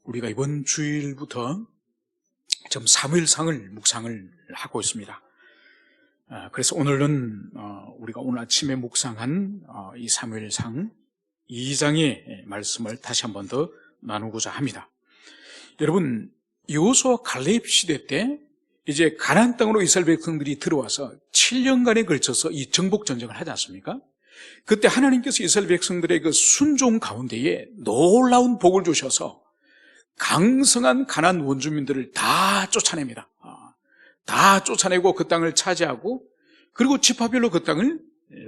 우리가 이번 주일부터 좀 사무엘상을 묵상을 하고 있습니다. 그래서 오늘은 우리가 오늘 아침에 묵상한 이 사무엘상 2장의 말씀을 다시 한 번 더 나누고자 합니다. 여러분, 여호수아 갈렙 시대 때 이제 가나안 땅으로 이스라엘 백성들이 들어와서 7년간에 걸쳐서 이 정복 전쟁을 하지 않습니까? 그때 하나님께서 이스라엘 백성들의 그 순종 가운데에 놀라운 복을 주셔서 강성한 가나안 원주민들을 다 쫓아냅니다. 다 쫓아내고 그 땅을 차지하고, 그리고 지파별로 그 땅을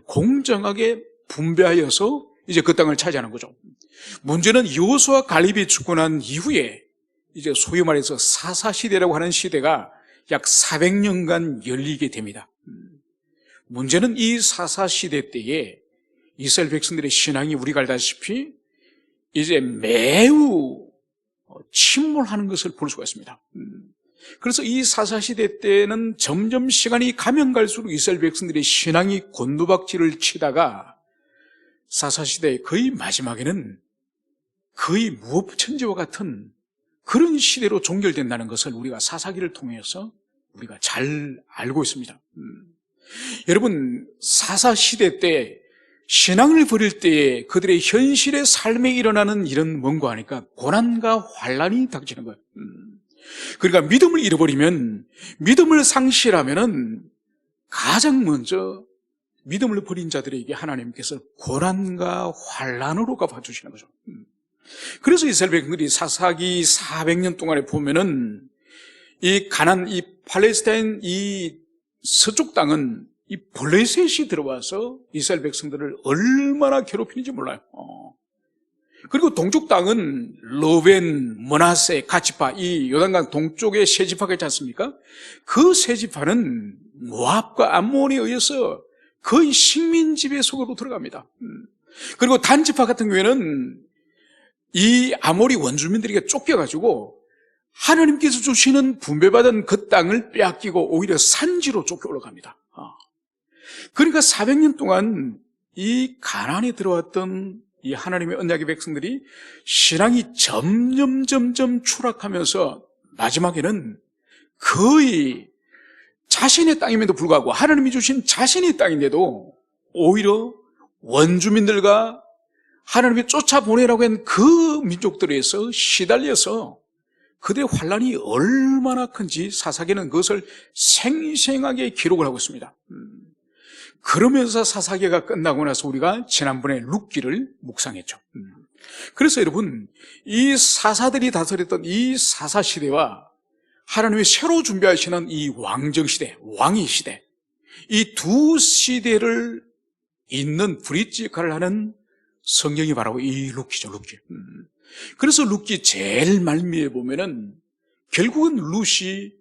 공정하게 분배하여서 이제 그 땅을 차지하는 거죠. 문제는 여호수아 갈렙이 죽고 난 이후에 이제 소위 말해서 사사시대라고 하는 시대가 약 400년간 열리게 됩니다. 문제는 이 사사시대 때에 이스라엘 백성들의 신앙이 우리가 알다시피 이제 매우 침몰하는 것을 볼 수가 있습니다. 그래서 이 사사시대 때는 점점 시간이 가면 갈수록 이스라엘 백성들의 신앙이 곤두박질을 치다가 사사시대의 거의 마지막에는 거의 무법천지와 같은 그런 시대로 종결된다는 것을 우리가 사사기를 통해서 우리가 잘 알고 있습니다. 여러분, 사사시대 때 신앙을 버릴 때에 그들의 현실의 삶에 일어나는 일은 뭔가 하니까 고난과 환란이 닥치는 거예요. 그러니까 믿음을 잃어버리면, 믿음을 상실하면은 가장 먼저 믿음을 버린 자들에게 하나님께서 고난과 환란으로 갚아주시는 거죠. 그래서 이스라엘 백성들이 사사기 400년 동안에 보면은 이 가나안, 이 팔레스타인 이 서쪽 땅은 이 블레셋이 들어와서 이스라엘 백성들을 얼마나 괴롭히는지 몰라요. 그리고 동쪽 땅은 르벤, 므낫세, 갓지파, 이 요단강 동쪽의 세 지파가 있지 않습니까? 그 세 지파는 모압과 암몬에 의해서 거의 식민 지배 속으로 들어갑니다. 그리고 단 지파 같은 경우에는 이 아모리 원주민들에게 쫓겨가지고 하나님께서 주시는 분배받은 그 땅을 빼앗기고 오히려 산지로 쫓겨 올라갑니다. 그러니까 400년 동안 이 가나안에 들어왔던 이 하나님의 언약의 백성들이 신앙이 점점 추락하면서 마지막에는 거의 자신의 땅임에도 불구하고, 하나님이 주신 자신의 땅인데도 오히려 원주민들과 하나님이 쫓아보내라고 한 그 민족들에서 시달려서 그들의 환란이 얼마나 큰지 사사기는 그것을 생생하게 기록을 하고 있습니다. 그러면서 사사기가 끝나고 나서 우리가 지난번에 룻기를 묵상했죠. 그래서 여러분, 이 사사들이 다스렸던 이 사사시대와 하나님이 새로 준비하시는 이 왕정시대, 왕의 시대, 이 두 시대를 잇는 브릿지 역할을 하는 성경이 바로 이 룻기죠, 룻기. 그래서 룻기 제일 말미에 보면은 결국은 룻이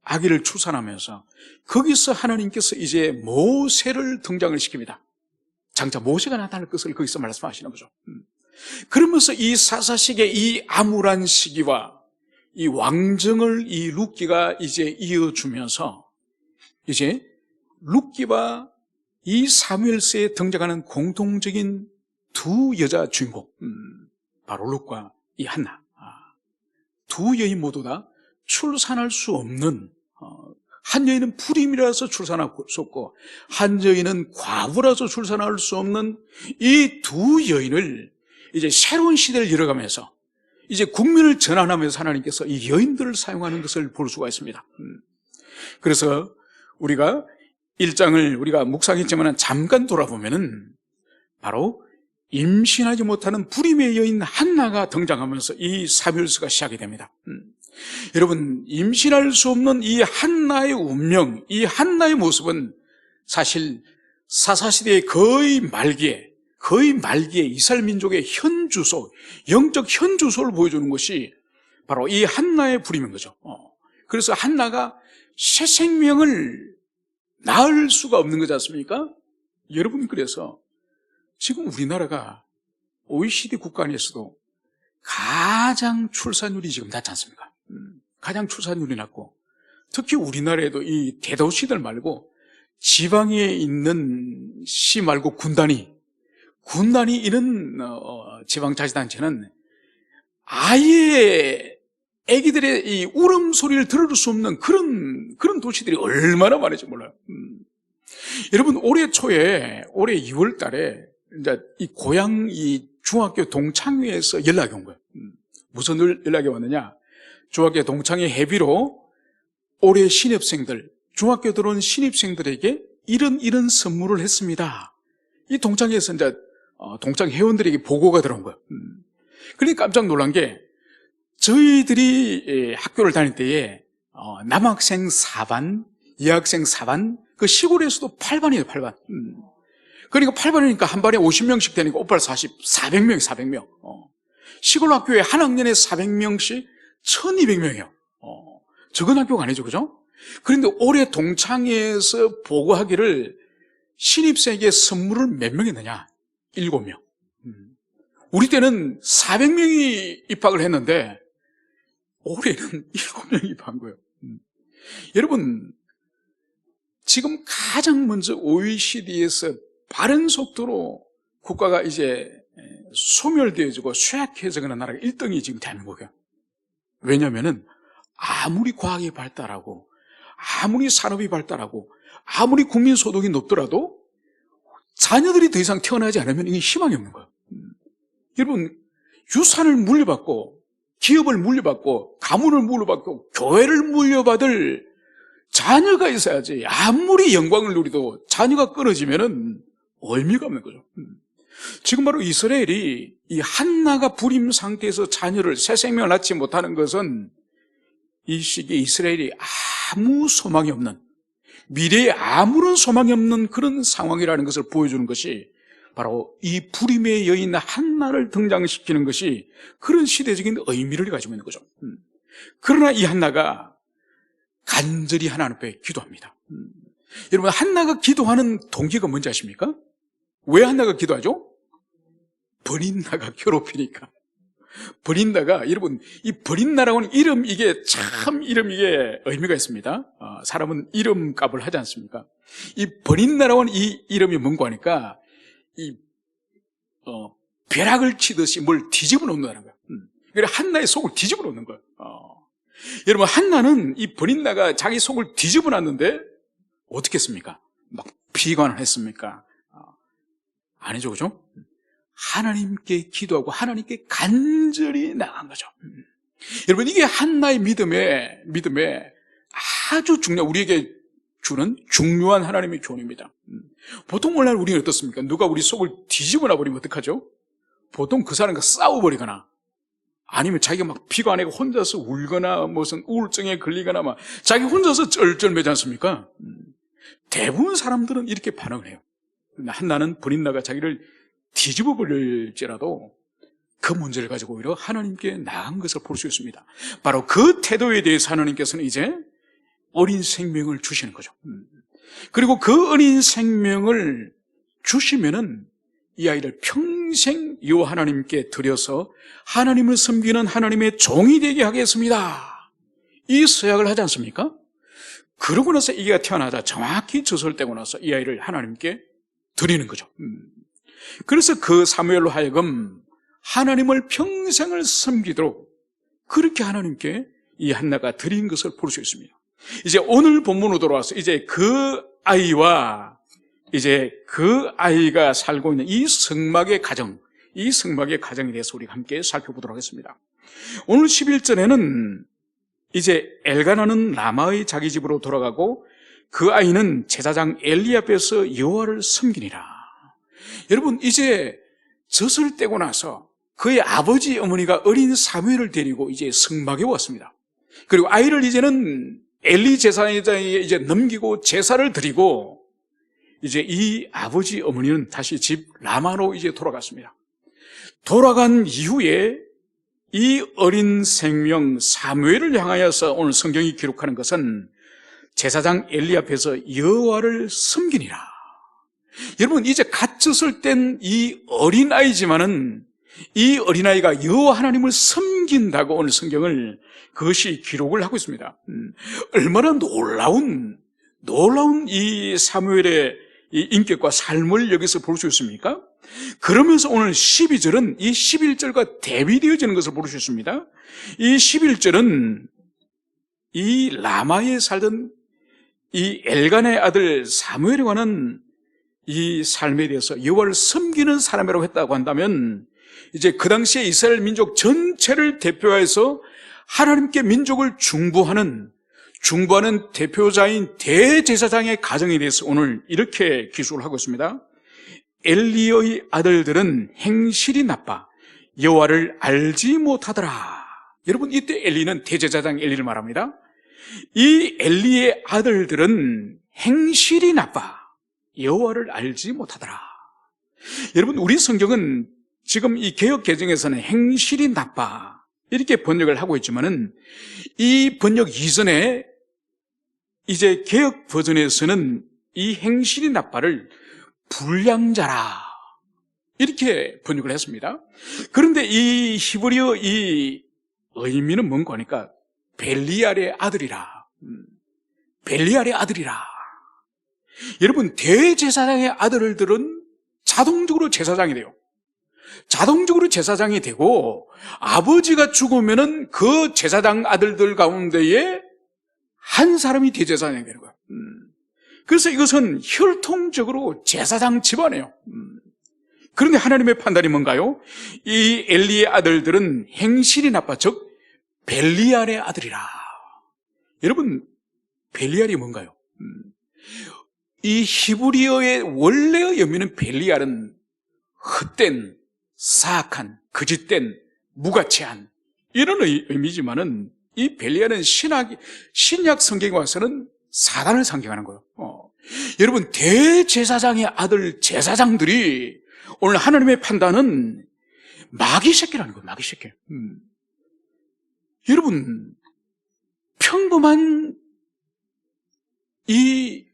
아기를 출산하면서 거기서 하나님께서 이제 모세를 등장을 시킵니다. 장차 모세가 나타날 것을 거기서 말씀하시는 거죠. 그러면서 이 사사시기의 이 암울한 시기와 이 왕정을 이 룻기가 이제 이어주면서 이제 룻기와 이 사무엘서에 등장하는 공통적인 두 여자 주인공, 바로 룻과 이 한나, 두 여인 모두 다 출산할 수 없는, 한 여인은 불임이라서 출산할 수 없고 한 여인은 과부라서 출산할 수 없는 이 두 여인을 이제 새로운 시대를 열어가면서 이제 국민을 전환하면서 하나님께서 이 여인들을 사용하는 것을 볼 수가 있습니다. 그래서 우리가 1장을 우리가 묵상했지만 잠깐 돌아보면은 바로 임신하지 못하는 불임의 여인 한나가 등장하면서 이 사무엘서가 시작이 됩니다. 여러분, 임신할 수 없는 이 한나의 운명, 이 한나의 모습은 사실 사사시대의 거의 말기에 이스라엘 민족의 현주소, 영적 현주소를 보여주는 것이 바로 이 한나의 불임인 거죠. 그래서 한나가 새 생명을 낳을 수가 없는 거지 않습니까? 여러분, 그래서 지금 우리나라가 OECD 국가 안에서도 가장 출산율이 지금 낮지 않습니까? 가장 출산율이 낮고, 특히 우리나라에도 이 대도시들 말고 지방에 있는 시 말고 군단이 이런 지방자치단체는 아예 아기들의 이 울음소리를 들을 수 없는 그런 도시들이 얼마나 많은지 몰라요. 여러분, 올해 초에, 올해 2월 달에, 이제 이 고향 이 중학교 동창회에서 연락이 온 거예요. 무슨 연락이 왔느냐? 중학교 동창회 회비로 올해 신입생들, 중학교 들어온 신입생들에게 이런 선물을 했습니다. 이 동창회에서 이제, 동창 회원들에게 보고가 들어온 거예요. 그러니까 깜짝 놀란 게, 저희들이 학교를 다닐 때에, 남학생 4반, 여학생 4반, 그 시골에서도 8반이에요, 8반. 그러니까 8반이니까 한 반에 50명씩 되니까 오빠를 400명, 400명. 시골 학교에 한 학년에 400명씩 1200명이에요. 적은 학교가 아니죠, 그죠? 그런데 올해 동창회에서 보고하기를 신입생에게 선물을 몇 명 했느냐? 7명. 우리 때는 400명이 입학을 했는데 올해는 7명이 입학한 거예요. 여러분, 지금 가장 먼저 OECD에서 빠른 속도로 국가가 이제 소멸되어지고 쇠약해져가는 나라가 1등이 지금 대한민국이에요. 왜냐하면 아무리 과학이 발달하고 아무리 산업이 발달하고 아무리 국민소득이 높더라도 자녀들이 더 이상 태어나지 않으면 이게 희망이 없는 거예요. 여러분, 유산을 물려받고 기업을 물려받고 가문을 물려받고 교회를 물려받을 자녀가 있어야지. 아무리 영광을 누리도 자녀가 끊어지면은 의미가 없는 거죠. 지금 바로 이스라엘이 이 한나가 불임 상태에서 자녀를 새 생명을 낳지 못하는 것은 이 시기에 이스라엘이 아무 소망이 없는, 미래에 아무런 소망이 없는 그런 상황이라는 것을 보여주는 것이 바로 이 불임의 여인 한나를 등장시키는 것이 그런 시대적인 의미를 가지고 있는 거죠. 그러나 이 한나가 간절히 하나님 앞에 기도합니다. 여러분, 한나가 기도하는 동기가 뭔지 아십니까? 왜 한나가 기도하죠? 버린나가 괴롭히니까. 버린나가, 여러분, 이 버린나라고 하는 이름, 이게 참 이름, 이게 의미가 있습니다. 사람은 이름값을 하지 않습니까? 이 버린나라고 하는 이 이름이 뭔가 하니까 벼락을 치듯이 뭘 뒤집어 놓는다는 거예요. 그래서 한나의 속을 뒤집어 놓는 거예요. 여러분, 한나는 이 버린나가 자기 속을 뒤집어 놨는데 어떻게 했습니까? 막 비관을 했습니까? 아니죠, 그죠? 하나님께 기도하고 하나님께 간절히 나간 거죠. 여러분, 이게 한나의 믿음에 아주 우리에게 주는 중요한 하나님의 교훈입니다. 보통 오늘날 우리는 어떻습니까? 누가 우리 속을 뒤집어 놔버리면 어떡하죠? 보통 그 사람과 싸워버리거나 아니면 자기가 막 비관하고 혼자서 울거나 무슨 우울증에 걸리거나 막 자기 혼자서 쩔쩔매지 않습니까? 대부분 사람들은 이렇게 반응을 해요. 한나는 버린나가 자기를 뒤집어 버릴지라도 그 문제를 가지고 오히려 하나님께 나간 것을 볼 수 있습니다. 바로 그 태도에 대해서 하나님께서는 이제 어린 생명을 주시는 거죠. 그리고 그 어린 생명을 주시면은 이 아이를 평생 여호와 하나님께 드려서 하나님을 섬기는 하나님의 종이 되게 하겠습니다. 이 서약을 하지 않습니까? 그러고 나서 이 아이가 태어나자 정확히 젖을 떼고 나서 이 아이를 하나님께 드리는 거죠. 그래서 그 사무엘로 하여금 하나님을 평생을 섬기도록 그렇게 하나님께 이 한나가 드린 것을 볼 수 있습니다. 이제 오늘 본문으로 돌아와서 이제 그 아이와 이제 그 아이가 살고 있는 이 성막의 가정, 이 성막의 가정에 대해서 우리가 함께 살펴보도록 하겠습니다. 오늘 11절에는 이제 엘가나는 라마의 자기 집으로 돌아가고 그 아이는 제사장 엘리 앞에서 여호와를 섬기니라. 여러분, 이제 젖을 떼고 나서 그의 아버지 어머니가 어린 사무엘을 데리고 이제 성막에 왔습니다. 그리고 아이를 이제는 엘리 제사장에게 이제 넘기고 제사를 드리고 이제 이 아버지 어머니는 다시 집 라마로 이제 돌아갔습니다. 돌아간 이후에 이 어린 생명 사무엘을 향하여서 오늘 성경이 기록하는 것은 제사장 엘리 앞에서 여호와를 섬기니라. 여러분, 이제 갓 젖을 뗀 이 어린아이지만은 이 어린아이가 여호와 하나님을 섬긴다고 오늘 성경을 그것이 기록을 하고 있습니다. 얼마나 놀라운 이 사무엘의 이 인격과 삶을 여기서 볼 수 있습니까? 그러면서 오늘 12절은 이 11절과 대비되어지는 것을 볼 수 있습니다. 이 11절은 이 라마에 살던 이 엘간의 아들 사무엘에 관한 이 삶에 대해서 여호와를 섬기는 사람이라고 했다고 한다면, 이제 그 당시에 이스라엘 민족 전체를 대표해서 하나님께 민족을 중보하는 대표자인 대제사장의 가정에 대해서 오늘 이렇게 기술을 하고 있습니다. 엘리의 아들들은 행실이 나빠 여호와를 알지 못하더라. 여러분, 이때 엘리는 대제사장 엘리를 말합니다. 이 엘리의 아들들은 행실이 나빠 여호와를 알지 못하더라. 여러분, 우리 성경은 지금 이 개역 개정에서는 행실이 나빠 이렇게 번역을 하고 있지만은, 이 번역 이전에 이제 개역 버전에서는 이 행실이 나빠를 불량자라 이렇게 번역을 했습니다. 그런데 이 히브리어 이 의미는 뭔가 하니까 벨리알의 아들이라. 벨리알의 아들이라. 여러분, 대제사장의 아들들은 자동적으로 제사장이 돼요. 자동적으로 제사장이 되고, 아버지가 죽으면은 그 제사장 아들들 가운데에 한 사람이 대제사장이 되는 거예요. 그래서 이것은 혈통적으로 제사장 집안이에요. 그런데 하나님의 판단이 뭔가요? 이 엘리의 아들들은 행실이 나빠, 즉 벨리알의 아들이라. 여러분, 벨리알이 뭔가요? 이 히브리어의 원래의 의미는 벨리알은 헛된, 사악한, 거짓된, 무가치한 이런 의미지만은, 이 벨리알은 신약 성경에 와서는 사단을 상징하는 거예요. 여러분, 대제사장의 아들 제사장들이 오늘 하나님의 판단은 마귀 새끼라는 거예요. 마귀 새끼. 여러분, 평범한 이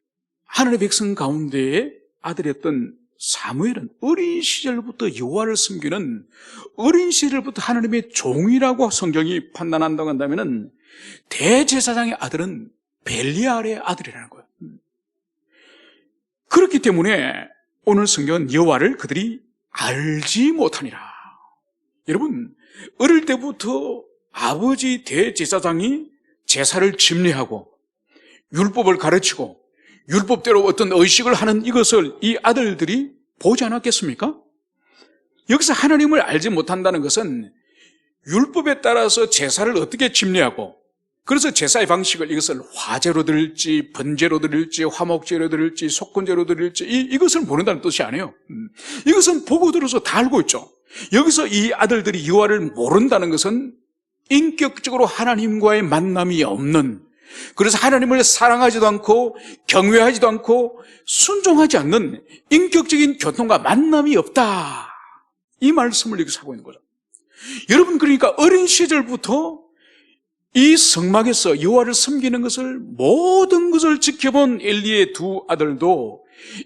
하늘의 백성 가운데의 아들이었던 사무엘은 어린 시절부터 여호와를 섬기는, 어린 시절부터 하나님의 종이라고 성경이 판단한다고 한다면은, 대제사장의 아들은 벨리알의 아들이라는 거예요. 그렇기 때문에 오늘 성경은 여호와를 그들이 알지 못하니라. 여러분, 어릴 때부터 아버지 대제사장이 제사를 집례하고 율법을 가르치고 율법대로 어떤 의식을 하는 이것을 이 아들들이 보지 않았겠습니까? 여기서 하나님을 알지 못한다는 것은 율법에 따라서 제사를 어떻게 집례하고, 그래서 제사의 방식을 이것을 화제로 드릴지 번제로 드릴지 화목제로 드릴지 속건제로 드릴지 이것을 모른다는 뜻이 아니에요. 이것은 보고 들어서 다 알고 있죠. 여기서 이 아들들이 여호와를 모른다는 것은 인격적으로 하나님과의 만남이 없는, 그래서 하나님을 사랑하지도 않고 경외하지도 않고 순종하지 않는 인격적인 교통과 만남이 없다, 이 말씀을 여기서 하고 있는 거죠. 여러분, 그러니까 어린 시절부터 이 성막에서 여호와를 섬기는 것을, 모든 것을 지켜본 엘리의 두 아들도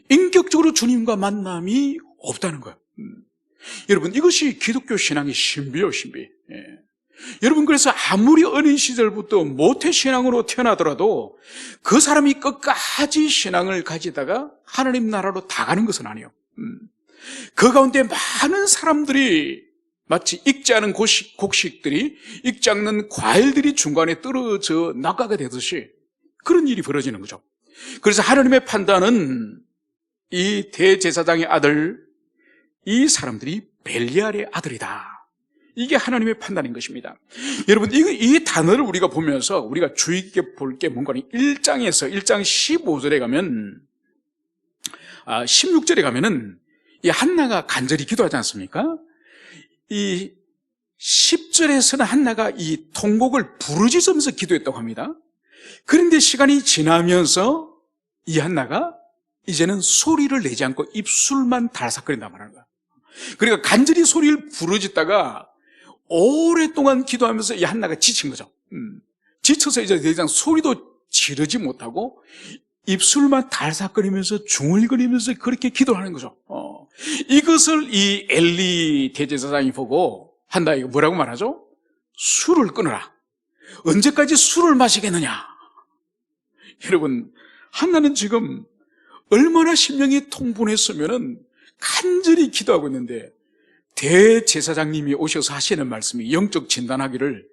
인격적으로 주님과 만남이 없다는 거예요. 여러분, 이것이 기독교 신앙의 신비예요, 신비. 여러분, 그래서 아무리 어린 시절부터 모태신앙으로 태어나더라도 그 사람이 끝까지 신앙을 가지다가 하나님 나라로 다 가는 것은 아니에요. 그 가운데 많은 사람들이 마치 익지 않은 곡식들이, 익지 않는 과일들이 중간에 떨어져 낙하게 되듯이 그런 일이 벌어지는 거죠. 그래서 하나님의 판단은 이 대제사장의 아들, 이 사람들이 벨리알의 아들이다, 이게 하나님의 판단인 것입니다. 여러분, 이 단어를 우리가 보면서 우리가 주의 깊게 볼 게 뭔가, 1장 15절에 가면, 16절에 가면은 이 한나가 간절히 기도하지 않습니까? 이 10절에서는 한나가 이 통곡을 부르짖으면서 기도했다고 합니다. 그런데 시간이 지나면서 이 한나가 이제는 소리를 내지 않고 입술만 달싹거린단 말하는 거야. 그러니까 간절히 소리를 부르짖다가 오랫동안 기도하면서 이 한나가 지친 거죠. 지쳐서 이제 더 이상 소리도 지르지 못하고 입술만 달싹거리면서 중얼거리면서 그렇게 기도하는 거죠. 이것을 이 엘리 대제사장이 보고 한나에게 뭐라고 말하죠? 술을 끊어라. 언제까지 술을 마시겠느냐? 여러분, 한나는 지금 얼마나 심령이 통분했으면은 간절히 기도하고 있는데 대제사장님이 오셔서 하시는 말씀이 영적 진단하기를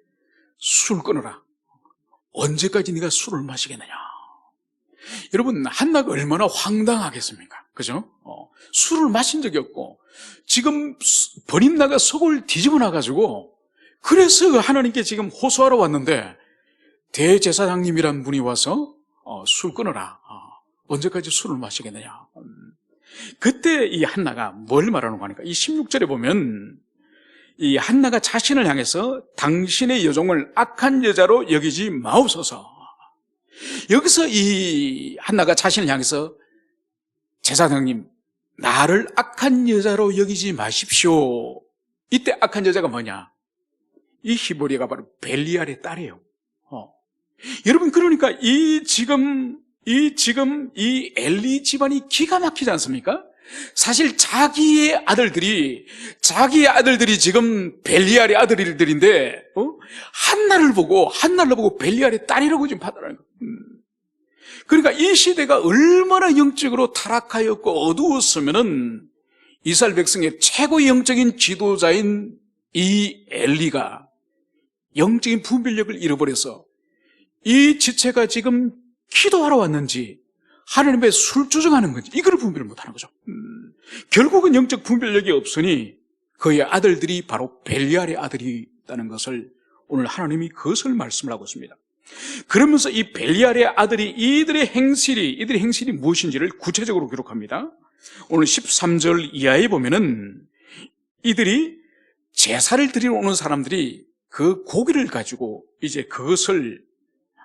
술 끊어라. 언제까지 네가 술을 마시겠느냐. 여러분, 한나가 얼마나 황당하겠습니까? 그죠? 술을 마신 적이 없고 지금 버림나가 속을 뒤집어 놔가지고 그래서 하나님께 지금 호소하러 왔는데 대제사장님이란 분이 와서 술 끊어라. 언제까지 술을 마시겠느냐. 그때 이 한나가 뭘 말하는가 하니까 이 16절에 보면 이 한나가 자신을 향해서 당신의 여종을 악한 여자로 여기지 마옵소서. 여기서 이 한나가 자신을 향해서 제사장님, 나를 악한 여자로 여기지 마십시오. 이때 악한 여자가 뭐냐? 이 히브리가 바로 벨리알의 딸이에요. 여러분, 그러니까 이 엘리 집안이 기가 막히지 않습니까? 사실 자기의 아들들이 지금 벨리알의 아들들인데, 한나를 보고 벨리알의 딸이라고 지금 받아라는 거예요. 그러니까 이 시대가 얼마나 영적으로 타락하였고 어두웠으면은 이스라엘 백성의 최고의 영적인 지도자인 이 엘리가 영적인 분별력을 잃어버려서 이 지체가 지금 기도하러 왔는지 하나님의 술주정하는 건지 이걸 분별을 못하는 거죠. 결국은 영적 분별력이 없으니 그의 아들들이 바로 벨리알의 아들이라는 것을 오늘 하나님이 그것을 말씀을 하고 있습니다. 그러면서 이 벨리알의 아들이 이들의 행실이 무엇인지를 구체적으로 기록합니다. 오늘 13절 이하에 보면은 이들이 제사를 드리러 오는 사람들이 그 고기를 가지고 이제 그것을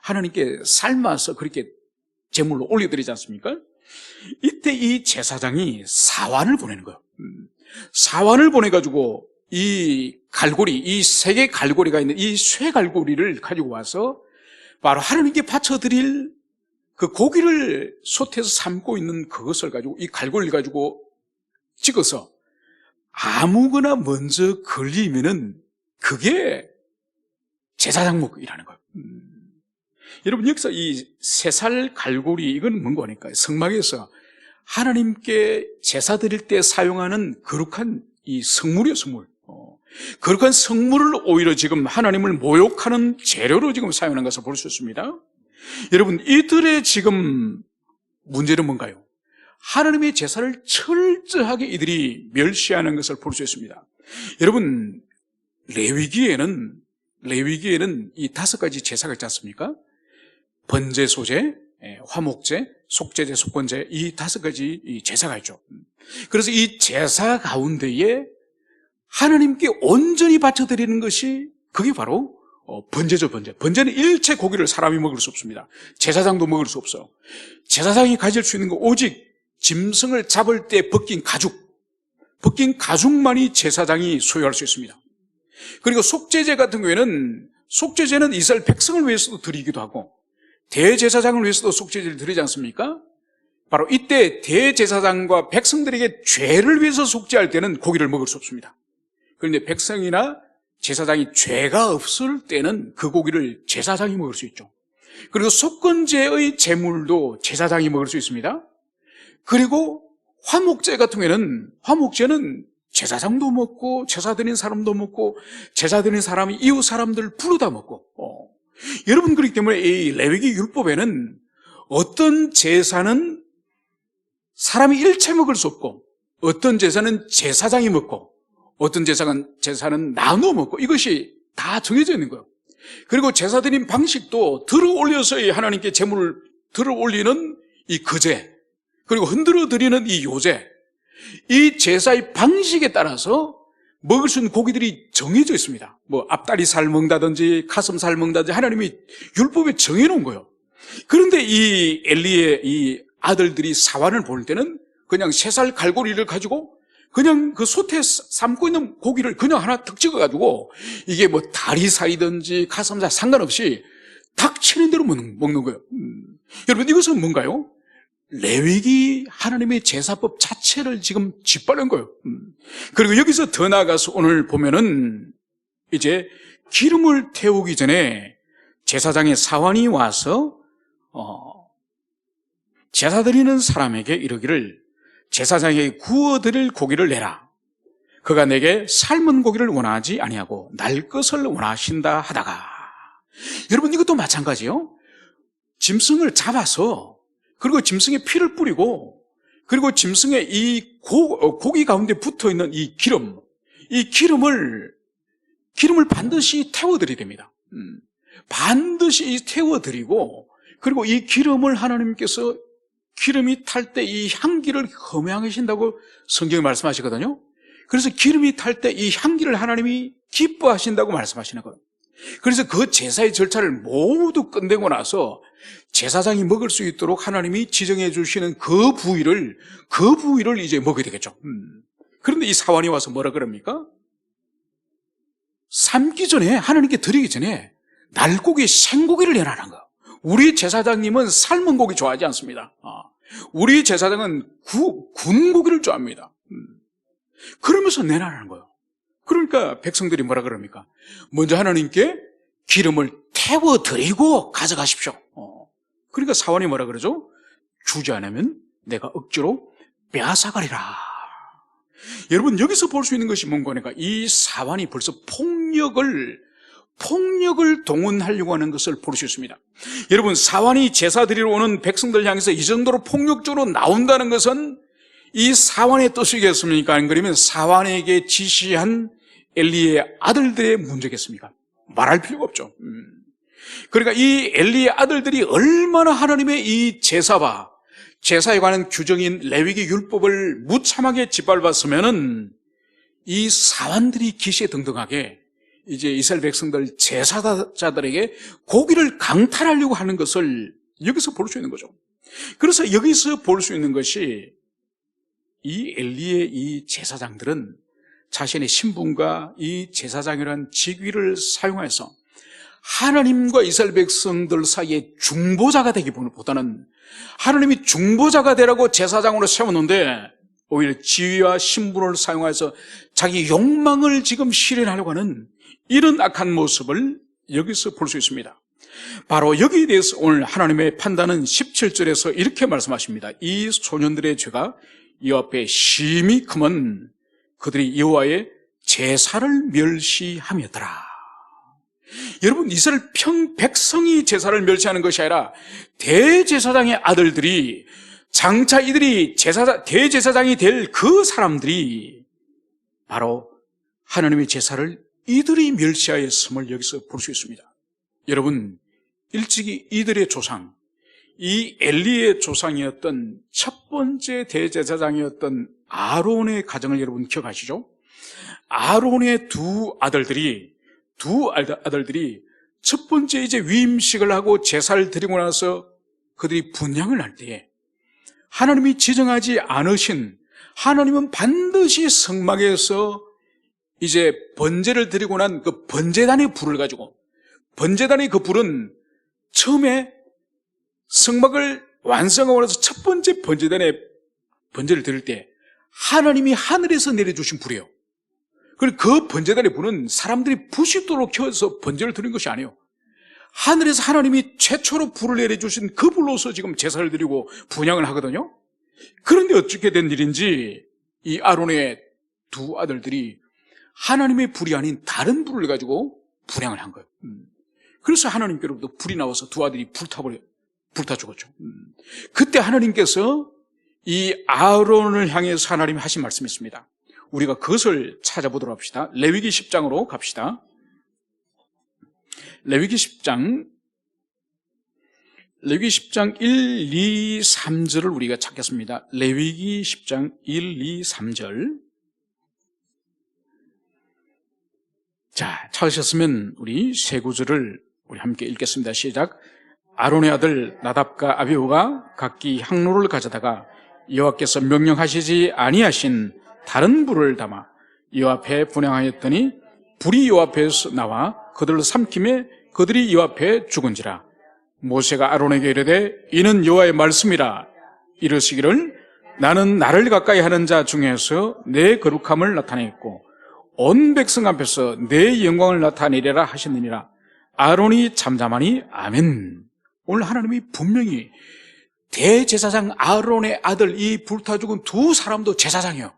하나님께 삶아서 그렇게 제물로 올려드리지 않습니까? 이때 이 제사장이 사환을 보내는 거예요. 사환을 보내가지고 이 갈고리, 이 세 개 갈고리가 있는 이 쇠 갈고리를 가지고 와서 바로 하나님께 바쳐드릴 그 고기를 솥에서 삶고 있는 그것을 가지고 이 갈고리를 가지고 찍어서 아무거나 먼저 걸리면은 그게 제사장 먹이라는 거예요. 여러분, 여기서 이 세 살 갈고리, 이건 뭔가 하니까 성막에서 하나님께 제사 드릴 때 사용하는 거룩한 이 성물이에요, 성물. 거룩한 성물을 오히려 지금 하나님을 모욕하는 재료로 지금 사용하는 것을 볼 수 있습니다. 여러분, 이들의 지금 문제는 뭔가요? 하나님의 제사를 철저하게 이들이 멸시하는 것을 볼 수 있습니다. 여러분, 레위기에는 이 5가지 제사가 있지 않습니까? 번제, 소제, 화목제, 속제제, 속건제, 이 5가지 이 제사가 있죠. 그래서 이 제사 가운데에 하나님께 온전히 바쳐드리는 것이 그게 바로 번제죠, 번제. 번제는 일체 고기를 사람이 먹을 수 없습니다. 제사장도 먹을 수 없어요. 제사장이 가질 수 있는 거 오직 짐승을 잡을 때 벗긴 가죽만이 제사장이 소유할 수 있습니다. 그리고 속죄제 같은 경우에는 속죄제는 이스라엘 백성을 위해서도 드리기도 하고 대제사장을 위해서도 속죄제를 드리지 않습니까? 바로 이때 대제사장과 백성들에게 죄를 위해서 속죄할 때는 고기를 먹을 수 없습니다. 그런데 백성이나 제사장이 죄가 없을 때는 그 고기를 제사장이 먹을 수 있죠. 그리고 속건제의 제물도 제사장이 먹을 수 있습니다. 그리고 화목제 같은 경우에는 화목제는 제사장도 먹고 제사 드리는 사람도 먹고 제사 드리는 사람이 이웃 사람들 부르다 먹고 여러분, 그렇기 때문에 이 레위기 율법에는 어떤 제사는 사람이 일체 먹을 수 없고 어떤 제사는 제사장이 먹고 어떤 제사는 나누어 먹고 이것이 다 정해져 있는 거예요. 그리고 제사 드린 방식도 들어 올려서 하나님께 제물을 들어 올리는 이 거제, 그리고 흔들어 드리는 이 요제, 이 제사의 방식에 따라서 먹을 수 있는 고기들이 정해져 있습니다. 뭐 앞다리살 먹는다든지 가슴살 먹는다든지 하나님이 율법에 정해놓은 거예요. 그런데 이 엘리의 이 아들들이 사환을 볼 때는 그냥 3살 갈고리를 가지고 그냥 그 솥에 삶고 있는 고기를 그냥 하나 탁 찍어가지고 이게 뭐 다리살이든지 가슴살 상관없이 닥치는 대로 먹는 거예요. 여러분, 이것은 뭔가요? 레위기 하나님의 제사법 자체를 지금 짓밟은 거예요. 그리고 여기서 더 나아가서 오늘 보면은 이제 기름을 태우기 전에 제사장의 사환이 와서 제사 드리는 사람에게 이르기를 제사장에게 구워드릴 고기를 내라. 그가 내게 삶은 고기를 원하지 아니하고 날 것을 원하신다 하다가, 여러분 이것도 마찬가지요. 짐승을 잡아서 그리고 짐승의 피를 뿌리고 그리고 짐승의 이 고기 가운데 붙어있는 이 기름을 반드시 태워드려야 됩니다. 반드시 태워드리고, 그리고 이 기름을 하나님께서 기름이 탈 때 이 향기를 흠양하신다고 성경에 말씀하시거든요. 그래서 기름이 탈 때 이 향기를 하나님이 기뻐하신다고 말씀하시는 거예요. 그래서 그 제사의 절차를 모두 끝내고 나서 제사장이 먹을 수 있도록 하나님이 지정해 주시는 그 부위를 이제 먹어야 되겠죠. 그런데 이 사환이 와서 뭐라 그럽니까? 삶기 전에, 하나님께 드리기 전에 날고기, 생고기를 내라는 거예요. 우리 제사장님은 삶은 고기 좋아하지 않습니다. 우리 제사장은 군 고기를 좋아합니다. 그러면서 내라는 거예요. 그러니까 백성들이 뭐라 그럽니까? 먼저 하나님께 기름을 태워드리고 가져가십시오. 그러니까 사환이 뭐라 그러죠? 주지 않으면 내가 억지로 빼앗아가리라. 여러분 여기서 볼 수 있는 것이 뭔가 하니까 이 사환이 벌써 폭력을 동원하려고 하는 것을 볼 수 있습니다. 여러분, 사환이 제사 드리러 오는 백성들 향해서 이 정도로 폭력적으로 나온다는 것은 이 사환의 뜻이겠습니까? 아니면 사환에게 지시한 엘리의 아들들의 문제겠습니까? 말할 필요가 없죠. 그러니까 이 엘리의 아들들이 얼마나 하나님의 이 제사에 관한 규정인 레위기 율법을 무참하게 짓밟았으면은 이 사환들이 기시등등하게 이제 이스라엘 백성들 제사자들에게 고기를 강탈하려고 하는 것을 여기서 볼 수 있는 거죠. 그래서 여기서 볼 수 있는 것이 이 엘리의 이 제사장들은 자신의 신분과 이 제사장이라는 직위를 사용해서 하나님과 이스라엘 백성들 사이에 중보자가 되기보다는 하나님이 중보자가 되라고 제사장으로 세웠는데 오히려 지위와 신분을 사용해서 자기 욕망을 지금 실현하려고 하는 이런 악한 모습을 여기서 볼 수 있습니다. 바로 여기에 대해서 오늘 하나님의 판단은 17절에서 이렇게 말씀하십니다. 이 소년들의 죄가 여호와 앞에 심히 크면 그들이 여호와의 제사를 멸시함이었더라. 여러분, 이스라엘 백성이 제사를 멸시하는 것이 아니라 대제사장의 아들들이, 장차 이들이 대제사장이 될 그 사람들이 바로 하나님의 제사를 이들이 멸시하였음을 여기서 볼 수 있습니다. 여러분, 일찍이 이들의 조상, 이 엘리의 조상이었던 첫 번째 대제사장이었던 아론의 가정을 여러분 기억하시죠? 아론의 두 아들들이 첫 번째 이제 위임식을 하고 제사를 드리고 나서 그들이 분향을 할 때에 하나님이 지정하지 않으신, 하나님은 반드시 성막에서 이제 번제를 드리고 난 그 번제단의 불을 가지고, 번제단의 그 불은 처음에 성막을 완성하고 나서 첫 번째 번제단에 번제를 드릴 때 하나님이 하늘에서 내려주신 불이에요. 그리고 그 번제단의 불은 사람들이 부싯돌로 켜서 번제를 드린 것이 아니에요. 하늘에서 하나님이 최초로 불을 내려주신 그 불로서 지금 제사를 드리고 분향을 하거든요. 그런데 어떻게 된 일인지 이 아론의 두 아들들이 하나님의 불이 아닌 다른 불을 가지고 분향을 한 거예요. 그래서 하나님께로부터 불이 나와서 두 아들이 불타 죽었죠. 그때 하나님께서 이 아론을 향해서 하나님이 하신 말씀이 있습니다. 우리가 그것을 찾아보도록 합시다. 레위기 10장으로 갑시다. 레위기 10장 1, 2, 3절을 우리가 찾겠습니다. 레위기 10장 1, 2, 3절. 자, 찾으셨으면 우리 세 구절을 우리 함께 읽겠습니다. 시작. 아론의 아들 나답과 아비후가 각기 향로를 가져다가 여호와께서 명령하시지 아니하신 다른 불을 담아 여호와 앞에 분향하였더니 불이 여호와 앞에서 나와 그들을 삼킴에 그들이 여호와 앞에 죽은지라. 모세가 아론에게 이르되 이는 여호와의 말씀이라. 이르시기를 나는 나를 가까이 하는 자 중에서 내 거룩함을 나타내겠고 온 백성 앞에서 내 영광을 나타내리라 하셨느니라. 아론이 잠잠하니 아멘. 오늘 하나님이 분명히 대제사장 아론의 아들 이 불타 죽은 두 사람도 제사장이에요.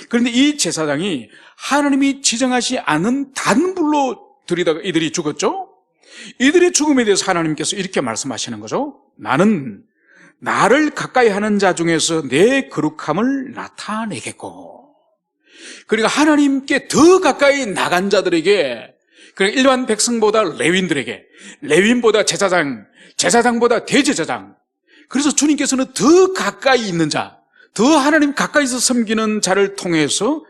그런데 이 제사장이 하나님이 지정하지 않은 단불로 들이다가 이들이 죽었죠. 이들의 죽음에 대해서 하나님께서 이렇게 말씀하시는 거죠. 나는 나를 가까이 하는 자 중에서 내 거룩함을 나타내겠고, 그러니까 하나님께 더 가까이 나간 자들에게, 그러니까 일반 백성보다 레위인들에게, 레위인보다 제사장, 제사장보다 대제사장, 그래서 주님께서는 더 가까이 있는 자, 더 하나님 가까이서 섬기는 자를 통해서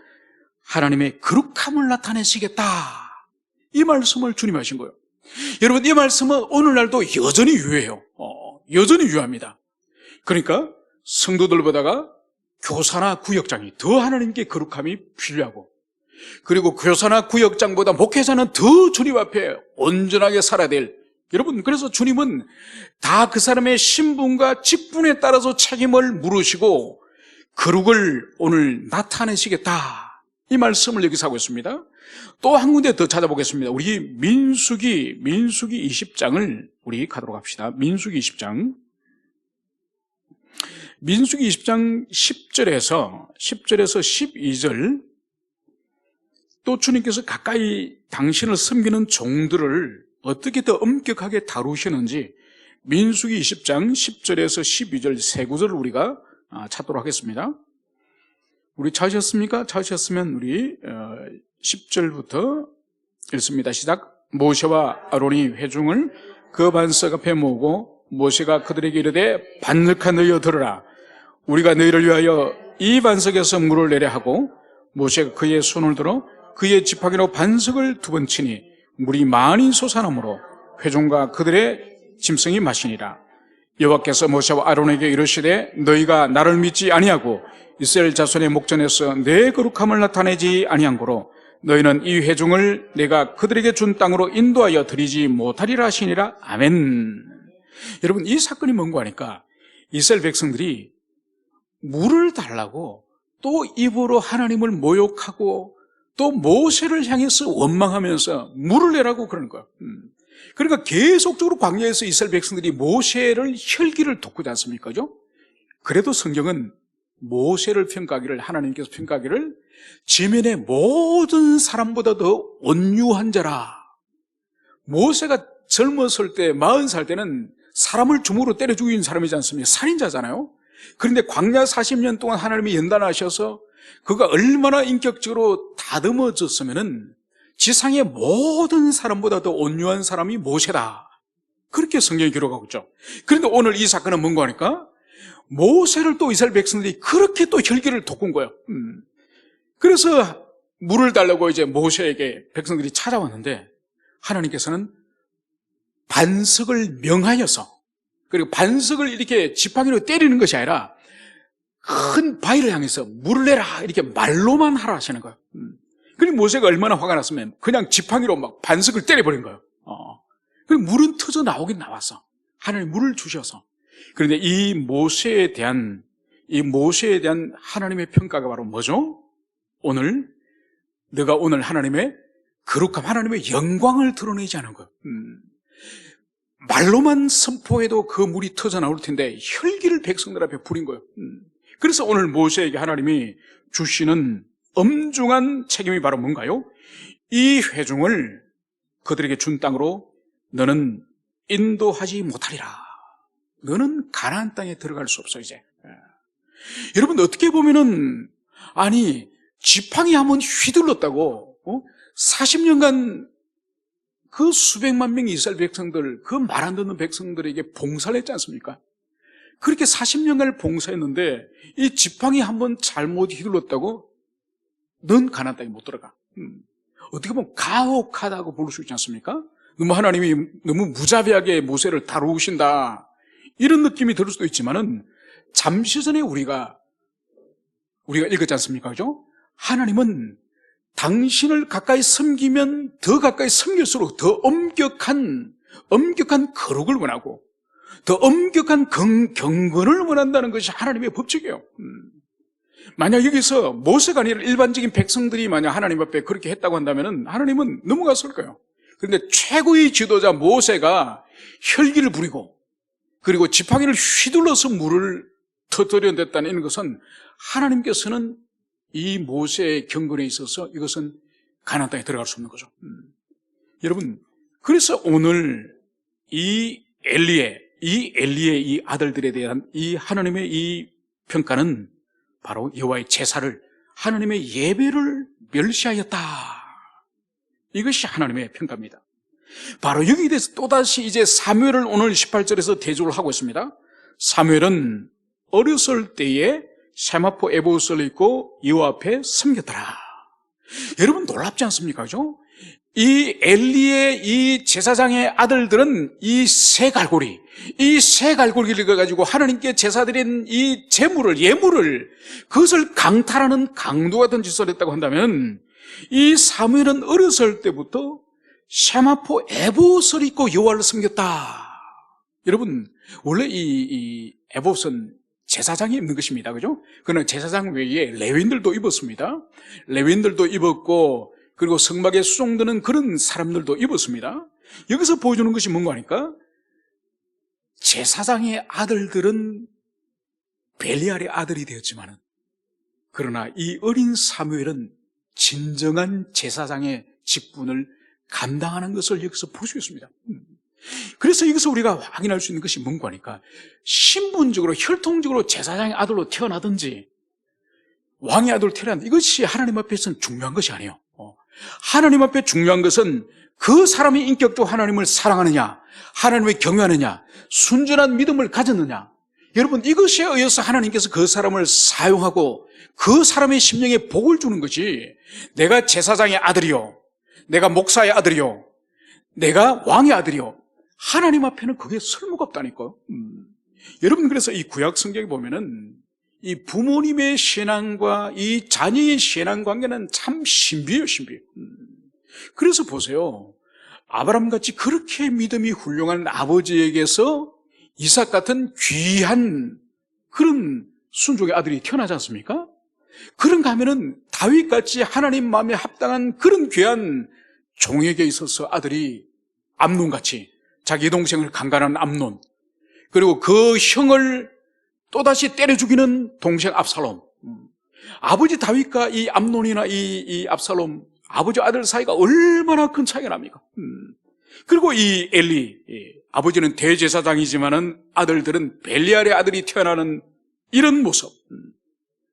하나님의 거룩함을 나타내시겠다, 이 말씀을 주님 하신 거예요. 여러분, 이 말씀은 오늘날도 여전히 유효해요. 여전히 유효합니다. 그러니까 성도들보다가 교사나 구역장이 더 하나님께 거룩함이 필요하고, 그리고 교사나 구역장보다 목회자는 더 주님 앞에 온전하게 살아야 될, 여러분, 그래서 주님은 다 그 사람의 신분과 직분에 따라서 책임을 물으시고 거룩을 오늘 나타내시겠다, 이 말씀을 여기서 하고 있습니다. 또 한 군데 더 찾아보겠습니다. 우리 민수기 20장을 우리 가도록 합시다. 민수기 20장 10절에서 12절, 또 주님께서 가까이 당신을 섬기는 종들을 어떻게 더 엄격하게 다루시는지 민수기 20장 10절에서 12절 세 구절을 우리가 찾도록 하겠습니다. 우리 찾으셨습니까? 찾으셨으면 우리 10절부터 읽습니다. 시작. 모세와 아론이 회중을 그 반석 앞에 모으고 모세가 그들에게 이르되 반석하 너희여 들으라. 우리가 너희를 위하여 이 반석에서 물을 내려 하고, 모세가 그의 손을 들어 그의 지팡이로 반석을 두 번 치니 물이 많이 솟아나므로 회중과 그들의 짐승이 마시니라. 여호와께서 모세와 아론에게 이르시되 너희가 나를 믿지 아니하고 이스라엘 자손의 목전에서 내 거룩함을 나타내지 아니한 고로 너희는 이 회중을 내가 그들에게 준 땅으로 인도하여 드리지 못하리라 하시니라. 아멘. 여러분, 이 사건이 뭔가 하니까 이스라엘 백성들이 물을 달라고 또 입으로 하나님을 모욕하고 또 모세를 향해서 원망하면서 물을 내라고 그러는 거예요. 그러니까 계속적으로 광야에서 이스라엘 백성들이 모세를 혈기를 돋구지 않습니까? 그죠? 그래도 성경은 모세를 평가하기를, 하나님께서 평가하기를 지면의 모든 사람보다 더 온유한 자라. 모세가 젊었을 때 40살 때는 사람을 주먹으로 때려 죽인 사람이지 않습니까? 살인자잖아요. 그런데 광야 40년 동안 하나님이 연단하셔서 그가 얼마나 인격적으로 다듬어졌으면은 지상의 모든 사람보다 더 온유한 사람이 모세다, 그렇게 성경이 기록하고 있죠. 그런데 오늘 이 사건은 뭔가 하니까 모세를 또 이스라엘 백성들이 그렇게 또 혈기를 돋군 거예요. 그래서 물을 달라고 이제 모세에게 백성들이 찾아왔는데 하나님께서는 반석을 명하여서, 그리고 반석을 이렇게 지팡이로 때리는 것이 아니라 큰 바위를 향해서 물을 내라, 이렇게 말로만 하라 하시는 거예요. 그리고 모세가 얼마나 화가 났으면 그냥 지팡이로 막 반석을 때려버린 거예요. 그리고 물은 터져 나오긴 나왔어. 하나님 물을 주셔서. 그런데 이 모세에 대한 하나님의 평가가 바로 뭐죠? 오늘 너가 오늘 하나님의 거룩함, 하나님의 영광을 드러내지 않은 거예요. 말로만 선포해도 그 물이 터져 나올 텐데 혈기를 백성들 앞에 부린 거예요. 그래서 오늘 모세에게 하나님이 주시는 엄중한 책임이 바로 뭔가요? 이 회중을 그들에게 준 땅으로 너는 인도하지 못하리라. 너는 가나안 땅에 들어갈 수 없어 이제. 여러분, 어떻게 보면은 아니 지팡이 한번 휘둘렀다고 40년간 그 수백만 명의 이스라엘 백성들, 그 말 안 듣는 백성들에게 봉사를 했지 않습니까? 그렇게 40년간을 봉사했는데 이 지팡이 한번 잘못 휘둘렀다고 넌 가나안 땅에 못 들어가. 어떻게 보면 가혹하다고 볼 수 있지 않습니까? 하나님이 너무 무자비하게 모세를 다루신다, 이런 느낌이 들 수도 있지만은 잠시 전에 우리가 읽었지 않습니까? 그죠? 하나님은 당신을 가까이 섬기면 더 가까이 섬길수록 더 엄격한 거룩을 원하고 더 엄격한 경건을 원한다는 것이 하나님의 법칙이에요. 만약 여기서 모세가 아니라 일반적인 백성들이 만약 하나님 앞에 그렇게 했다고 한다면 하나님은 넘어갔을 거예요. 그런데 최고의 지도자 모세가 혈기를 부리고 그리고 지팡이를 휘둘러서 물을 터뜨려냈다는 것은 하나님께서는 이 모세의 경건에 있어서 이것은 가나안 땅에 들어갈 수 없는 거죠. 여러분, 그래서 오늘 이 엘리의 이 아들들에 대한 이 하나님의 이 평가는 바로 여호와의 제사를, 하나님의 예배를 멸시하였다. 이것이 하나님의 평가입니다. 바로 여기에 대해서 또다시 이제 사무엘을 오늘 18절에서 대조를 하고 있습니다. 사무엘은 어렸을 때에 세마포 에봇을 입고 여호와 앞에 섬겼더라. 여러분 놀랍지 않습니까? 그죠? 이 엘리의 이 제사장의 아들들은 이 새 갈고리를 가지고 하나님께 제사드린 이 예물을 그것을 강탈하는 강도 같은 짓을 했다고 한다면, 이 사무엘은 어렸을 때부터 세마포 에봇을 입고 여호와를 섬겼다. 여러분, 원래 이 에봇은 제사장이 입는 것입니다. 그죠? 그러나 제사장 외에 레위인들도 입었습니다. 레위인들도 입었고, 그리고 성막에 수종드는 그런 사람들도 입었습니다. 여기서 보여주는 것이 뭔가 하니까, 제사장의 아들들은 벨리알의 아들이 되었지만은, 그러나 이 어린 사무엘은 진정한 제사장의 직분을 감당하는 것을 여기서 볼 수 있습니다. 그래서 여기서 우리가 확인할 수 있는 것이 뭔가 하니까, 신분적으로 혈통적으로 제사장의 아들로 태어나든지 왕의 아들로 태어난다, 이것이 하나님 앞에서는 중요한 것이 아니에요. 하나님 앞에 중요한 것은 그 사람의 인격도 하나님을 사랑하느냐, 하나님을 경외하느냐, 순전한 믿음을 가졌느냐. 여러분, 이것에 의해서 하나님께서 그 사람을 사용하고 그 사람의 심령에 복을 주는 것이, 내가 제사장의 아들이요, 내가 목사의 아들이요, 내가 왕의 아들이요, 하나님 앞에는 그게 쓸모가 없다니까요. 여러분, 그래서 이 구약 성경에 보면은 이 부모님의 신앙과 이 자녀의 신앙 관계는 참 신비해요, 신비. 그래서 보세요. 아브라함같이 그렇게 믿음이 훌륭한 아버지에게서 이삭 같은 귀한 그런 순종의 아들이 태어나지 않습니까? 그런가 하면은 다윗같이 하나님 마음에 합당한 그런 귀한 종에게 있어서 아들이 암논같이, 자기 동생을 강간한 암논, 그리고 그 형을 또다시 때려 죽이는 동생 압살롬. 아버지 다윗과 이 암논이나 이 압살롬, 아버지 아들 사이가 얼마나 큰 차이가 납니까? 그리고 이 엘리, 아버지는 대제사장이지만은 아들들은 벨리알의 아들이 태어나는 이런 모습.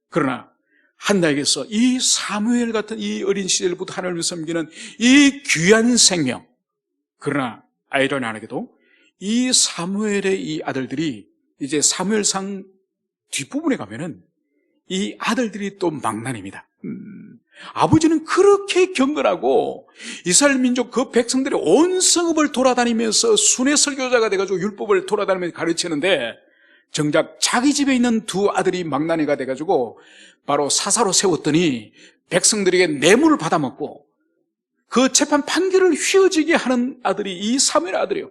그러나 한나에게서 이 사무엘 같은 이 어린 시절부터 하나님을 섬기는 이 귀한 생명. 그러나 아이러니하게도 이 사무엘의 이 아들들이 이제 사무엘상 뒷부분에 가면은 이 아들들이 또 망난입니다. 아버지는 그렇게 경건하고 이스라엘 민족 그 백성들의 온 성읍을 돌아다니면서 순회 설교자가 돼가지고 율법을 돌아다니면서 가르치는데, 정작 자기 집에 있는 두 아들이 망나니가 돼가지고 바로 사사로 세웠더니 백성들에게 뇌물을 받아먹고 그 재판 판결을 휘어지게 하는 아들이 이 사무엘 아들이에요.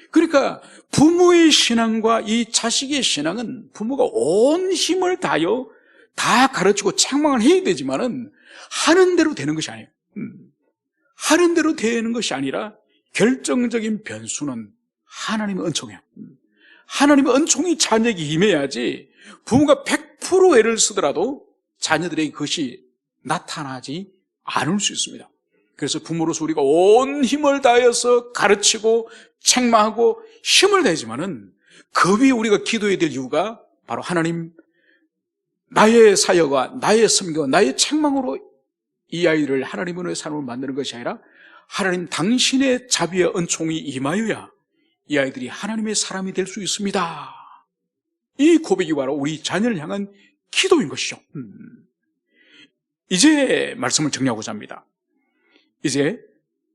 그러니까 부모의 신앙과 이 자식의 신앙은 부모가 온 힘을 다하여 다 가르치고 책망을 해야 되지만은 하는 대로 되는 것이 아니에요. 하는 대로 되는 것이 아니라 결정적인 변수는 하나님의 은총이에요. 하나님의 은총이 자녀에게 임해야지 부모가 100% 애를 쓰더라도 자녀들에게 그것이 나타나지 않을 수 있습니다. 그래서 부모로서 우리가 온 힘을 다해서 가르치고 책망하고 힘을 다하지만은 그 위에 우리가 기도해야 될 이유가 바로 하나님, 나의 사역과 나의 섬기와 나의 책망으로 이 아이를 하나님의 사람으로 만드는 것이 아니라 하나님 당신의 자비와 은총이 임하여야 이 아이들이 하나님의 사람이 될 수 있습니다. 이 고백이 바로 우리 자녀를 향한 기도인 것이죠. 이제 말씀을 정리하고자 합니다. 이제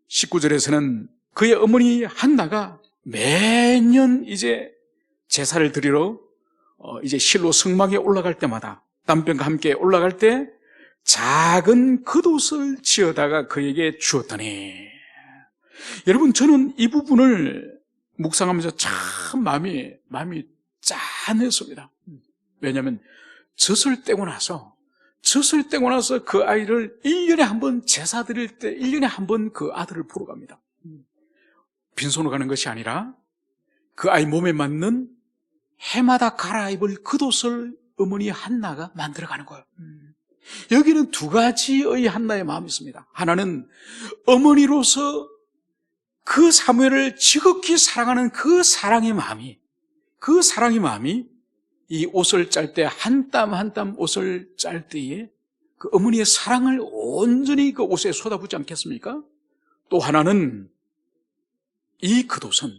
19절에서는 그의 어머니 한나가 매년 이제 제사를 드리러 이제 실로 성막에 올라갈 때마다 남편과 함께 올라갈 때 작은 겉옷을 지어다가 그에게 주었더니, 여러분, 저는 이 부분을 묵상하면서 참 마음이 짠했습니다. 왜냐하면 젖을 떼고 나서 그 아이를 1년에 한 번 제사 드릴 때 1년에 한 번 그 아들을 보러 갑니다. 빈손으로 가는 것이 아니라 그 아이 몸에 맞는 해마다 갈아입을 겉옷을 어머니 한나가 만들어가는 거예요. 여기는 두 가지의 한나의 마음이 있습니다. 하나는 어머니로서 그 사무엘을 지극히 사랑하는 그 사랑의 마음이 이 옷을 짤 때 한 땀 한 땀 옷을 짤 때에 그 어머니의 사랑을 온전히 그 옷에 쏟아붓지 않겠습니까? 또 하나는 이 겉옷은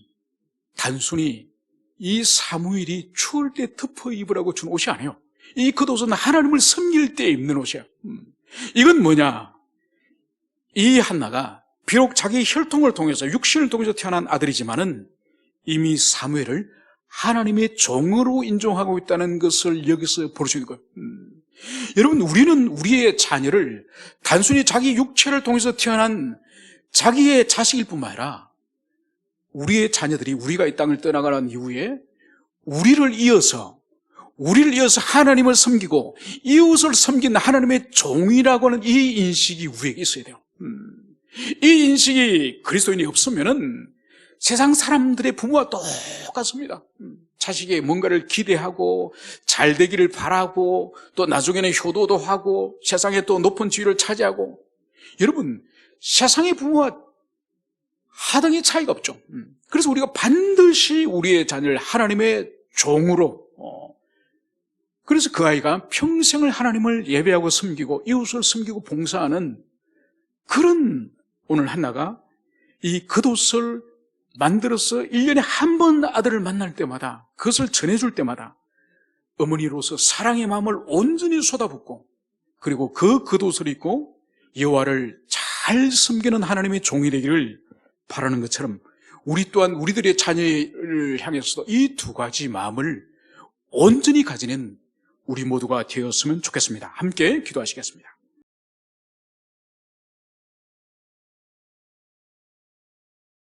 단순히 이 사무엘이 추울 때 덮어 입으라고 준 옷이 아니에요. 이 겉옷은 하나님을 섬길 때 입는 옷이에요. 이건 뭐냐? 이 한나가 비록 자기 혈통을 통해서 육신을 통해서 태어난 아들이지만은 이미 사무엘을 하나님의 종으로 인정하고 있다는 것을 여기서 볼 수 있는 거예요. 여러분, 우리는 우리의 자녀를 단순히 자기 육체를 통해서 태어난 자기의 자식일 뿐만 아니라 우리의 자녀들이 우리가 이 땅을 떠나가는 이후에 우리를 이어서 하나님을 섬기고 이웃을 섬기는 하나님의 종이라고 하는 이 인식이 우리에게 있어야 돼요. 이 인식이 그리스도인이 없으면은 세상 사람들의 부모와 똑같습니다. 자식에게 뭔가를 기대하고 잘 되기를 바라고 또 나중에는 효도도 하고 세상에 또 높은 지위를 차지하고, 여러분, 세상의 부모와 하등의 차이가 없죠. 그래서 우리가 반드시 우리의 자녀를 하나님의 종으로, 그래서 그 아이가 평생을 하나님을 예배하고 섬기고 이웃을 섬기고 봉사하는 그런 오늘 한나가 이 겉옷을 만들어서 1년에 한 번 아들을 만날 때마다 그것을 전해줄 때마다 어머니로서 사랑의 마음을 온전히 쏟아붓고 그리고 그 겉옷을 입고 여호와를 잘 섬기는 하나님의 종이 되기를 바라는 것처럼 우리 또한 우리들의 자녀를 향해서도 이 두 가지 마음을 온전히 가지는 우리 모두가 되었으면 좋겠습니다. 함께 기도하시겠습니다.